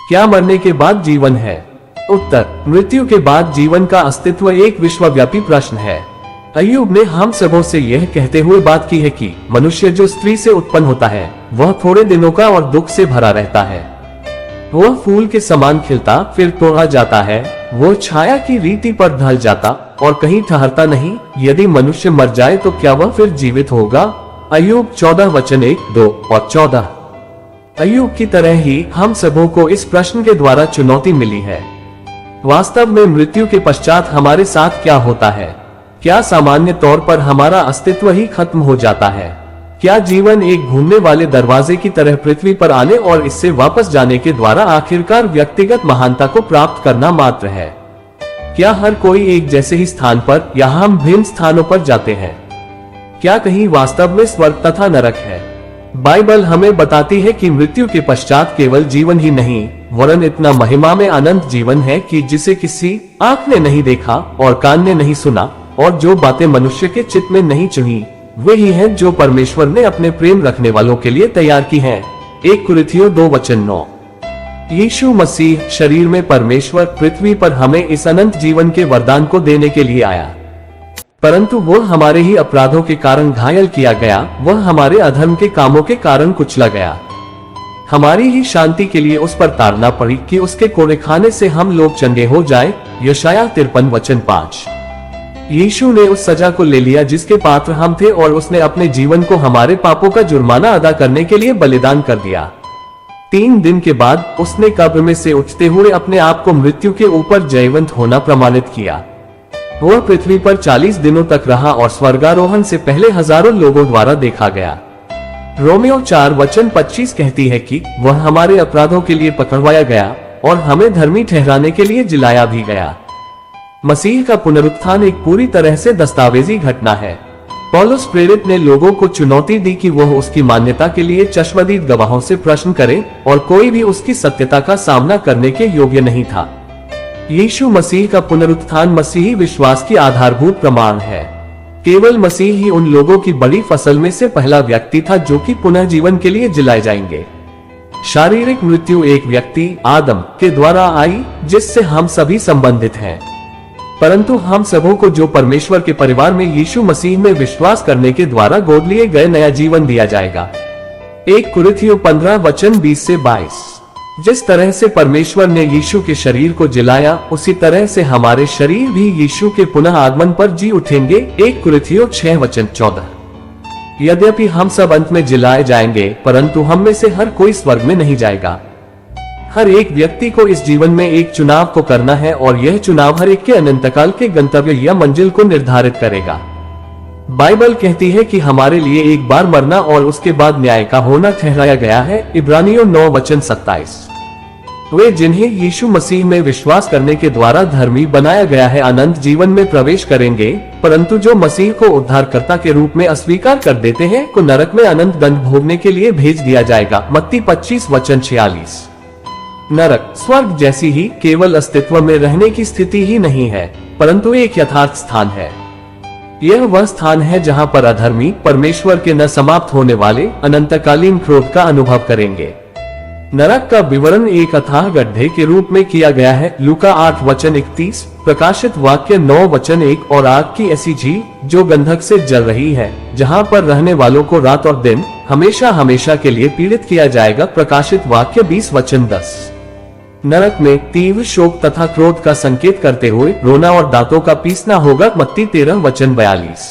क्या मरने के बाद जीवन है? उत्तर, मृत्यु के बाद जीवन का अस्तित्व एक विश्वव्यापी प्रश्न है। अय्यूब ने हम सबों से यह कहते हुए बात की है कि मनुष्य जो स्त्री से उत्पन्न होता है वह थोड़े दिनों का और दुख से भरा रहता है। वह फूल के समान खिलता फिर तोड़ा जाता है, वो छाया की रीति पर ढल जाता और कहीं ठहरता नहीं। यदि मनुष्य मर जाए तो क्या वह फिर जीवित होगा? अय्यूब 14 वचन 1, 2 और 14। अय्यूब की तरह ही हम सबों को इस प्रश्न के द्वारा चुनौती मिली है। वास्तव में मृत्यु के पश्चात हमारे साथ क्या होता है? क्या सामान्य तौर पर हमारा अस्तित्व ही खत्म हो जाता है? क्या जीवन एक घूमने वाले दरवाजे की तरह पृथ्वी पर आने और इससे वापस जाने के द्वारा आखिरकार व्यक्तिगत महानता को प्राप्त करना मात्र है? क्या हर कोई एक जैसे ही स्थान पर या हम भिन्न स्थानों पर जाते हैं? क्या कहीं वास्तव में स्वर्ग तथा नरक है? बाइबल हमें बताती है कि मृत्यु के पश्चात केवल जीवन ही नहीं वरन इतना महिमा में अनंत जीवन है कि जिसे किसी आंख ने नहीं देखा और कान ने नहीं सुना, और जो बातें मनुष्य के चित्त में नहीं चुनी वही हैं जो परमेश्वर ने अपने प्रेम रखने वालों के लिए तैयार की हैं। 1 कुरिन्थियों 2 वचन 9। यीशु मसीह शरीर में परमेश्वर पृथ्वी पर हमें इस अनंत जीवन के वरदान को देने के लिए आया, परंतु वो हमारे ही अपराधों के कारण घायल किया गया, वह हमारे अधर्म के कामों के कारण कुचला गया। हमारी ही शांति के लिए उस पर ताड़ना पड़ी कि उसके कोड़े खाने से हम लोग चंगे हो जाए। यशायाह 53 वचन 5। यीशु ने उस सजा को ले लिया जिसके पात्र हम थे और उसने अपने जीवन को हमारे पापों का जुर्माना अदा करने के लिए बलिदान कर दिया। 3 दिन के बाद उसने कब्र में से उठते हुए अपने आप को मृत्यु के ऊपर जयवंत होना प्रमाणित किया। वह पृथ्वी पर 40 दिनों तक रहा और स्वर्गारोहण से पहले हजारों लोगों द्वारा देखा गया। रोमियो 4 वचन 25 कहती है कि वह हमारे अपराधों के लिए पकड़वाया गया और हमें धर्मी ठहराने के लिए जिलाया भी गया। मसीह का पुनरुत्थान एक पूरी तरह से दस्तावेजी घटना है। पौलुस प्रेरित ने लोगों को चुनौती दी कि वह उसकी मान्यता के लिए चश्मदीद गवाहों से प्रश्न करे और कोई भी उसकी सत्यता का सामना करने के योग्य नहीं था। यीशु मसीह का पुनरुत्थान मसीही विश्वास की आधारभूत प्रमाण है। केवल मसीह ही उन लोगों की बड़ी फसल में से पहला व्यक्ति था जो कि पुनः जीवन के लिए जिलाए जाएंगे। शारीरिक मृत्यु एक व्यक्ति आदम के द्वारा आई जिससे हम सभी संबंधित हैं, परंतु हम सबों को जो परमेश्वर के परिवार में यीशु मसीह में विश्वास करने के द्वारा गोद लिए गए नया जीवन दिया जाएगा। 1 कुरिन्थियों 15 वचन 20 से 22। जिस तरह से परमेश्वर ने यीशु के शरीर को जिलाया उसी तरह से हमारे शरीर भी यीशु के पुनः आगमन पर जी उठेंगे। 1 कुरिन्थियों 6 वचन 14। यद्यपि हम सब अंत में जिलाए जाएंगे परंतु हम में से हर कोई स्वर्ग में नहीं जाएगा। हर एक व्यक्ति को इस जीवन में एक चुनाव को करना है और यह चुनाव हर एक के अनंतकाल के गंतव्य या मंजिल को निर्धारित करेगा। बाइबल कहती है कि हमारे लिए एक बार मरना और उसके बाद न्याय का होना ठहराया गया है। इब्रानियों 9 वचन 27। वे जिन्हें यीशु मसीह में विश्वास करने के द्वारा धर्मी बनाया गया है अनंत जीवन में प्रवेश करेंगे, परंतु जो मसीह को उद्धारकर्ता के रूप में अस्वीकार कर देते हैं को नरक में अनंत दंड भोगने के लिए भेज दिया जाएगा। मत्ती 25 वचन 46। नरक स्वर्ग जैसी ही केवल अस्तित्व में रहने की स्थिति ही नहीं है, परंतु एक यथार्थ स्थान है। यह वह स्थान है जहां पर अधर्मी परमेश्वर के न समाप्त होने वाले अनंतकालीन क्रोध का अनुभव करेंगे। नरक का विवरण एक अथाह गड्ढे के रूप में किया गया है। लूका 8 वचन 31, प्रकाशित वाक्य 9 वचन 1 और आग की ऐसी झील जो गंधक से जल रही है जहां पर रहने वालों को रात और दिन हमेशा हमेशा के लिए पीड़ित किया जाएगा। प्रकाशित वाक्य 20 वचन 10। नरक में तीव्र शोक तथा क्रोध का संकेत करते हुए रोना और दांतों का पीसना होगा। मत्ती 13 वचन 42।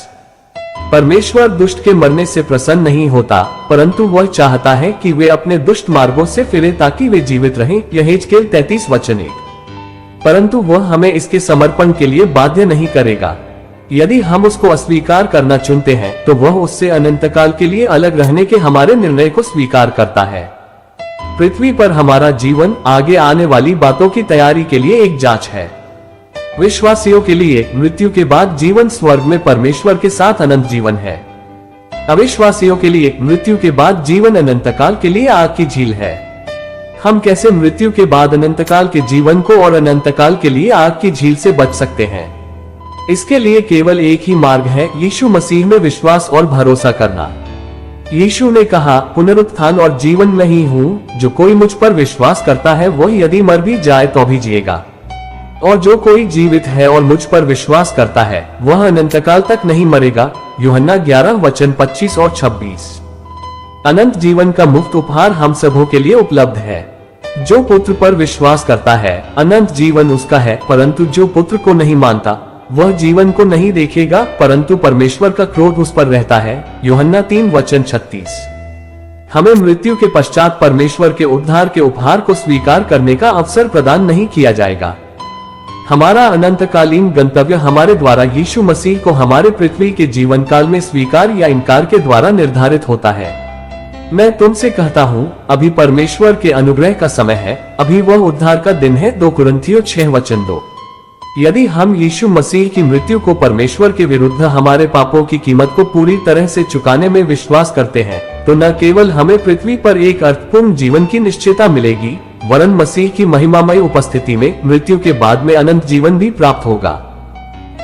परमेश्वर दुष्ट के मरने से प्रसन्न नहीं होता, परंतु वह चाहता है कि वे अपने दुष्ट मार्गों से फिरे ताकि वे जीवित रहें। यहेजकेल 33 वचन 1। परंतु वह हमें इसके समर्पण के लिए बाध्य नहीं करेगा। यदि हम उसको अस्वीकार करना चुनते हैं तो वह उससे अनंतकाल के लिए अलग रहने के हमारे निर्णय को स्वीकार करता है। पृथ्वी पर हमारा जीवन आगे आने वाली बातों की तैयारी के लिए एक जांच है। विश्वासियों के लिए मृत्यु के बाद जीवन स्वर्ग में परमेश्वर के साथ अनंत जीवन है। अविश्वासियों के लिए मृत्यु के बाद जीवन अनंतकाल के लिए आग की झील है। हम कैसे मृत्यु के बाद अनंतकाल के जीवन को और अनंतकाल के लिए आग की झील से बच सकते हैं? इसके लिए केवल एक ही मार्ग है, यीशु मसीह में विश्वास और भरोसा करना। यीशु ने कहा, पुनरुत्थान और जीवन मैं ही हूँ, जो कोई मुझ पर विश्वास करता है वह यदि मर भी जाए तो भी जिएगा, और जो कोई जीवित है और मुझ पर विश्वास करता है वह अनंतकाल तक नहीं मरेगा। यूहन्ना 11:25 और 26। अनंत जीवन का मुफ्त उपहार हम सबों के लिए उपलब्ध है। जो पुत्र पर विश्वास करता है अनंत जीवन उसका है, परंतु जो पुत्र को नहीं मानता वह जीवन को नहीं देखेगा, परंतु परमेश्वर का क्रोध उस पर रहता है। यूहन्ना 3:36। हमें मृत्यु के पश्चात परमेश्वर के उद्धार के उपहार को स्वीकार करने का अवसर प्रदान नहीं किया जाएगा। हमारा अनंतकालीन गंतव्य हमारे द्वारा यीशु मसीह को हमारे पृथ्वी के जीवन काल में स्वीकार या इनकार के द्वारा निर्धारित होता है। मैं तुमसे कहता हूँ, अभी परमेश्वर के अनुग्रह का समय है, अभी वह उद्धार का दिन है। 2 कुरिन्थियों 6:2। यदि हम यीशु मसीह की मृत्यु को परमेश्वर के विरुद्ध हमारे पापों की कीमत को पूरी तरह से चुकाने में विश्वास करते हैं, तो न केवल हमें पृथ्वी पर एक अर्थपूर्ण जीवन की निश्चयता मिलेगी, वरन मसीह की महिमामय उपस्थिति में मृत्यु के बाद में अनंत जीवन भी प्राप्त होगा।